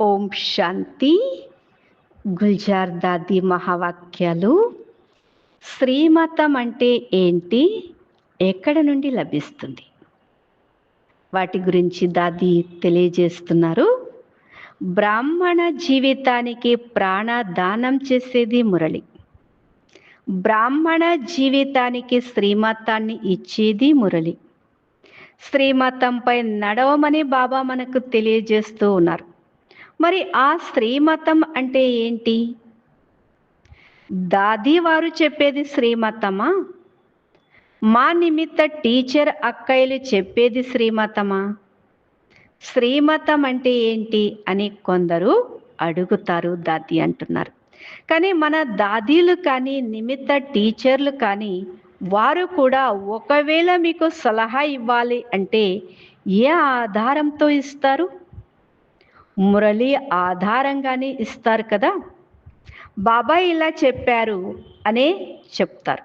ఓం శాంతి. గుల్జార్ దాది మహావాక్యాలు. శ్రీమతం అంటే ఏంటి, ఎక్కడ నుండి లభిస్తుంది, వాటి గురించి దాది తెలియజేస్తున్నారు. బ్రాహ్మణ జీవితానికి ప్రాణదానం చేసేది మురళి. బ్రాహ్మణ జీవితానికి శ్రీమతాన్ని ఇచ్చేది మురళి. శ్రీమతంపై నడవమని బాబా మనకు తెలియజేస్తూ ఉన్నారు. మరి ఆ శ్రీమతం అంటే ఏంటి? దాది వారు చెప్పేది శ్రీమతమా? మా నిమిత్త టీచర్ అక్కయ్యలు చెప్పేది శ్రీమతమా? శ్రీమతం అంటే ఏంటి అని కొందరు అడుగుతారు, దాది అంటున్నారు. కానీ మన దాదీలు కానీ నిమిత్త టీచర్లు కానీ వారు కూడా ఒకవేళ మీకు సలహా ఇవ్వాలి అంటే ఏ ఆధారంతో ఇస్తారు? మురళి ఆధారంగానే ఇస్తారు కదా. బాబా ఇలా చెప్పారు అనే చెప్తారు.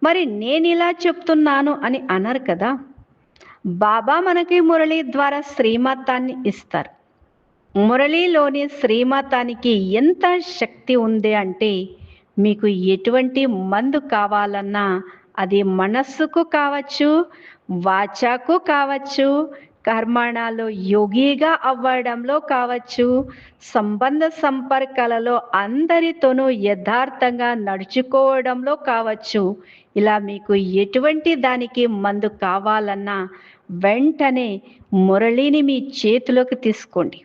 మరి నేను ఇలా చెప్తున్నాను అని అనరు కదా. బాబా మనకి మురళి ద్వారా శ్రీమతాన్ని ఇస్తారు. మురళిలోని శ్రీమతానికి ఎంత శక్తి ఉంది అంటే మీకు ఎటువంటి మందు కావాలన్నా అది మనస్సుకు కావచ్చు, వాచాకు కావచ్చు, కర్మణాలో యోగిగా అవ్వడంలో కావచ్చు, సంబంధ సంపర్కాలలో అందరితోనూ యథార్థంగా నడుచుకోవడంలో కావచ్చు. ఇలా మీకు ఎటువంటి దానికి మందు కావాలన్నా వెంటనే మురళిని మీ చేతిలోకి తీసుకోండి.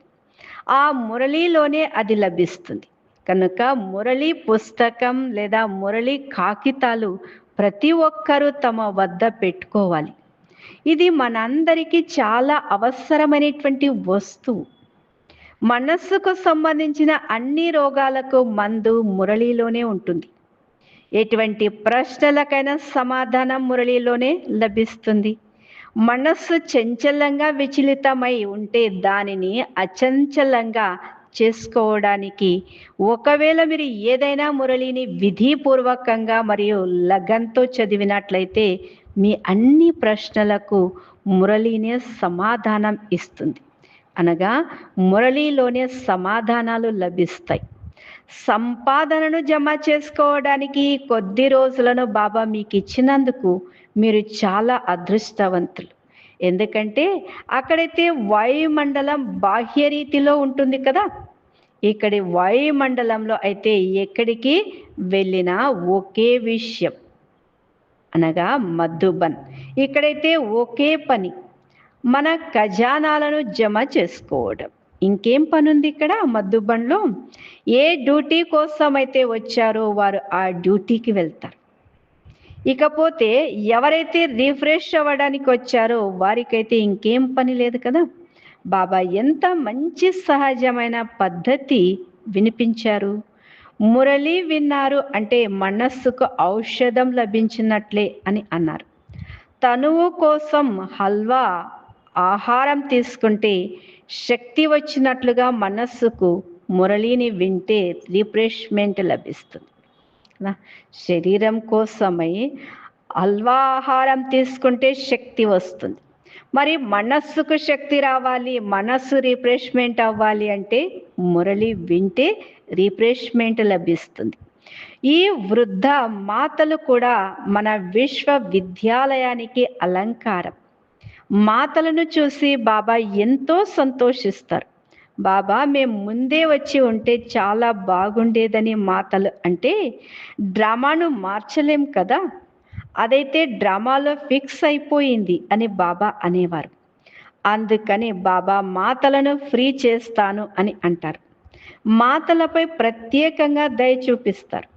ఆ మురళిలోనే అది లభిస్తుంది. కనుక మురళి పుస్తకం లేదా మురళి కాగితాలు ప్రతి ఒక్కరూ తమ వద్ద పెట్టుకోవాలి. ఇది మనందరికీ చాలా అవసరమైనటువంటి వస్తువు. మనస్సుకు సంబంధించిన అన్ని రోగాలకు మందు మురళిలోనే ఉంటుంది. ఎటువంటి ప్రశ్నలకైనా సమాధానం మురళిలోనే లభిస్తుంది. మనస్సు చంచలంగా విచలితమై ఉంటే దానిని అచంచలంగా చేసుకోవడానికి ఒకవేళ మీరు ఏదైనా మురళిని విధిపూర్వకంగా మరియు లగన్తో చదివినట్లయితే మీ అన్ని ప్రశ్నలకు మురళినే సమాధానం ఇస్తుంది. అనగా మురళిలోనే సమాధానాలు లభిస్తాయి. సంపాదనను జమ చేసుకోవడానికి కొద్ది రోజులను బాబా మీకు ఇచ్చినందుకు మీరు చాలా అదృష్టవంతులు. ఎందుకంటే అక్కడైతే వాయుమండలం బాహ్య రీతిలో ఉంటుంది కదా. ఇక్కడి వాయుమండలంలో అయితే ఎక్కడికి వెళ్ళినా ఒకే విషయం, అనగా మధుబన్. ఇక్కడైతే ఒకే పని, మన ఖజానాలను జమ చేసుకోవడం. ఇంకేం పని ఉంది ఇక్కడ మధుబన్లో? ఏ డ్యూటీ కోసం అయితే వచ్చారో వారు ఆ డ్యూటీకి వెళ్తారు. ఇకపోతే ఎవరైతే రిఫ్రెష్ అవ్వడానికి వచ్చారో వారికైతే ఇంకేం పని లేదు కదా. బాబా ఎంత మంచి సహజమైన పద్ధతి వినిపించారు. మురళి విన్నారు అంటే మనస్సుకు ఔషధం లభించినట్లే అని అన్నారు. తనువు కోసం హల్వా ఆహారం తీసుకుంటే శక్తి వచ్చినట్లుగా మనస్సుకు మురళిని వింటే రిఫ్రెష్మెంట్ లభిస్తుంది. శరీరం కోసమై హల్వా ఆహారం తీసుకుంటే శక్తి వస్తుంది. మరి మనస్సుకు శక్తి రావాలి, మనస్సు రిఫ్రెష్మెంట్ అవ్వాలి అంటే మురళి వింటే రిఫ్రెష్మెంట్ లభిస్తుంది. ఈ వృద్ధ మాతలు కూడా మన విశ్వవిద్యాలయానికి అలంకారం. మాతలను చూసి బాబా ఎంతో సంతోషిస్తారు. బాబా మేము ముందే వచ్చి ఉంటే చాలా బాగుండేదని మాతలు అంటే డ్రామాను మార్చలేం కదా, అదైతే డ్రామాలో ఫిక్స్ అయిపోయింది అని బాబా అనేవారు. అందుకని బాబా మాతలను ఫ్రీ చేస్తాను అని అంటారు. మాతలపై ప్రత్యేకంగా దయ చూపిస్తారు.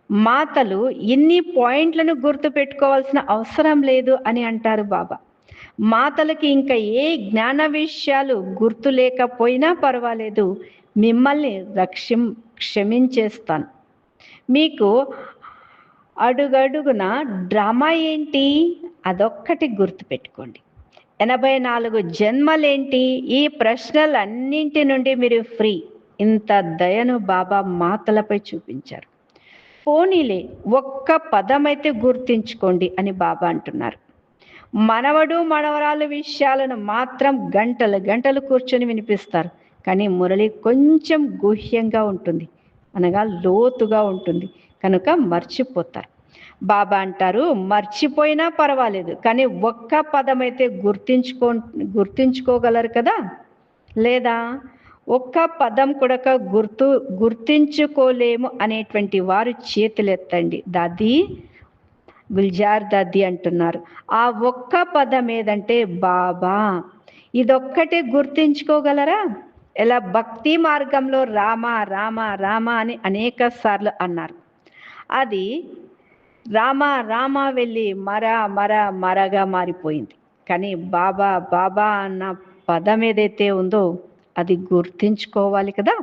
మాతలు ఇన్ని పాయింట్లను గుర్తు పెట్టుకోవాల్సిన అవసరం లేదు అని అంటారు బాబా. మాతలకి ఇంకా ఏ జ్ఞాన విషయాలు గుర్తు లేకపోయినా పర్వాలేదు, మిమ్మల్ని క్షమించేస్తాను. మీకు అడుగడుగున డ్రామా ఏంటి అదొక్కటి గుర్తుపెట్టుకోండి. 84 జన్మలేంటి, ఈ ప్రశ్నలన్నింటి నుండి మీరు ఫ్రీ. ఇంత దయను బాబా మాతలపై చూపించారు. పోనీలే ఒక్క పదమైతే గుర్తించుకోండి అని బాబా అంటున్నారు. మనవడు మనవరాలు విషయాలను మాత్రం గంటలు గంటలు కూర్చొని వినిపిస్తారు. కానీ మురళి కొంచెం గుహ్యంగా ఉంటుంది, అనగా లోతుగా ఉంటుంది, కనుక మర్చిపోతారు. బాబా అంటారు, మర్చిపోయినా పర్వాలేదు, కానీ ఒక్క పదం అయితే గుర్తించుకోగలరు కదా, లేదా ఒక్క పదం కూడా గుర్తించుకోలేము అనేటువంటి వారు చేతులెత్తండి. దాది గుల్జార్ దాది అంటున్నారు, ఆ ఒక్క పదం ఏదంటే బాబా. ఇదొక్కటే గుర్తించుకోగలరా? ఎలా భక్తి మార్గంలో రామ రామ రామ అని అనేక సార్లు అన్నారు. అది రామ రామ వెళ్ళి మరగా మారిపోయింది. కానీ బాబా బాబా అన్న పదం ఏదైతే ఉందో అది గుర్తించుకోవాలి కదా.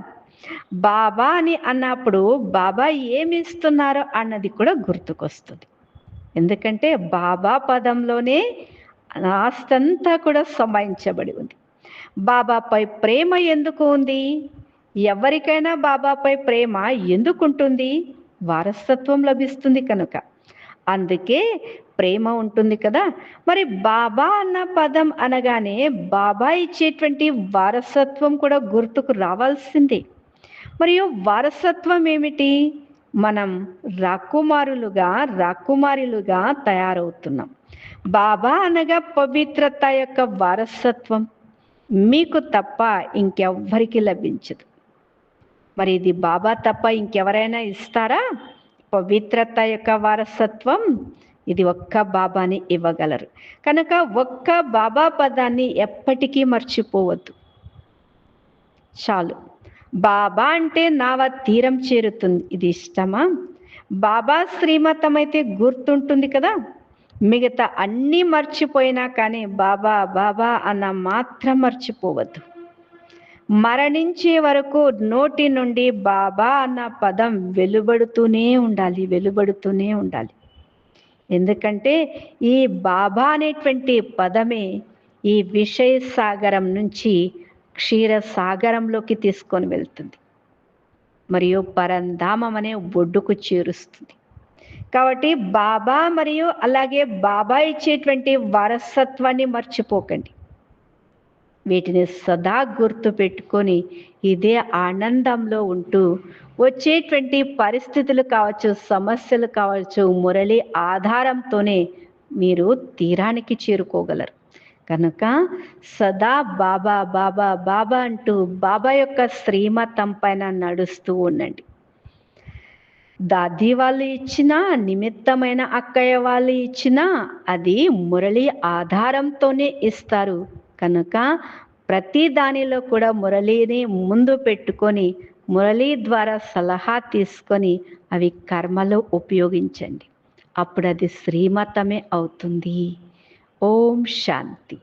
బాబా అని అన్నప్పుడు బాబా ఏమి ఇస్తున్నారో అన్నది కూడా గుర్తుకొస్తుంది. ఎందుకంటే బాబా పదంలోనే ఆస్తంతా కూడా సమాయించబడి ఉంది. బాబాపై ప్రేమ ఎందుకు ఉంది? ఎవరికైనా బాబాపై ప్రేమ ఎందుకుంటుంది? వారసత్వం లభిస్తుంది కనుక. అందుకే ప్రేమ ఉంటుంది కదా. మరి బాబా అన్న పదం అనగానే బాబా ఇచ్చేటువంటి వారసత్వం కూడా గుర్తుకు రావాల్సిందే. మరియు వారసత్వం ఏమిటి? మనం రాకుమారులుగా తయారవుతున్నాం. బాబా అనగా పవిత్రత యొక్క వారసత్వం మీకు తప్ప ఇంకెవ్వరికి లభించదు. మరి ఇది బాబా తప్ప ఇంకెవరైనా ఇస్తారా? పవిత్రత యొక్క వారసత్వం ఇది ఒక్క బాబాని ఇవ్వగలరు. కనుక ఒక్క బాబా పదాన్ని ఎప్పటికీ మర్చిపోవద్దు. చాలు. బాబా అంటే నావ తీరం చేరుతుంది, ఇది ఇష్టమా? బాబా శ్రీమతం అయితే గుర్తుంటుంది కదా. మిగతా అన్నీ మర్చిపోయినా కానీ బాబా బాబా అన్న మాత్రం మర్చిపోవద్దు. మరణించే వరకు నోటి నుండి బాబా అన్న పదం వెలువడుతూనే ఉండాలి. ఎందుకంటే ఈ బాబా అనేటువంటి పదమే ఈ విషయ సాగరం నుంచి క్షీర సాగరంలోకి తీసుకొని వెళ్తుంది, మరియు పరంధామం అనే ఒడ్డుకు చేరుస్తుంది. కాబట్టి బాబా మరియు అలాగే బాబా ఇచ్చేటువంటి వారసత్వాన్ని మర్చిపోకండి. వీటిని సదా గుర్తు పెట్టుకొని ఇదే ఆనందంలో ఉంటూ వచ్చేటువంటి పరిస్థితులు కావచ్చు, సమస్యలు కావచ్చు, మురళి ఆధారంతోనే మీరు తీరానికి చేరుకోగలరు. కనుక సదా బాబా బాబా బాబా అంటూ బాబా యొక్క శ్రీమతం పైన నడుస్తూ ఉండండి. దాది వాళ్ళు ఇచ్చినా, నిమిత్తమైన అక్కయ్య వాళ్ళు ఇచ్చినా అది మురళి ఆధారంతోనే ఇస్తారు. కనుక ప్రతి దానిలో కూడా మురళిని ముందు పెట్టుకొని మురళి ద్వారా సలహా తీసుకొని అవి కర్మలో ఉపయోగించండి. అప్పుడు అది శ్రీమతమే అవుతుంది. ఓం శాంతి.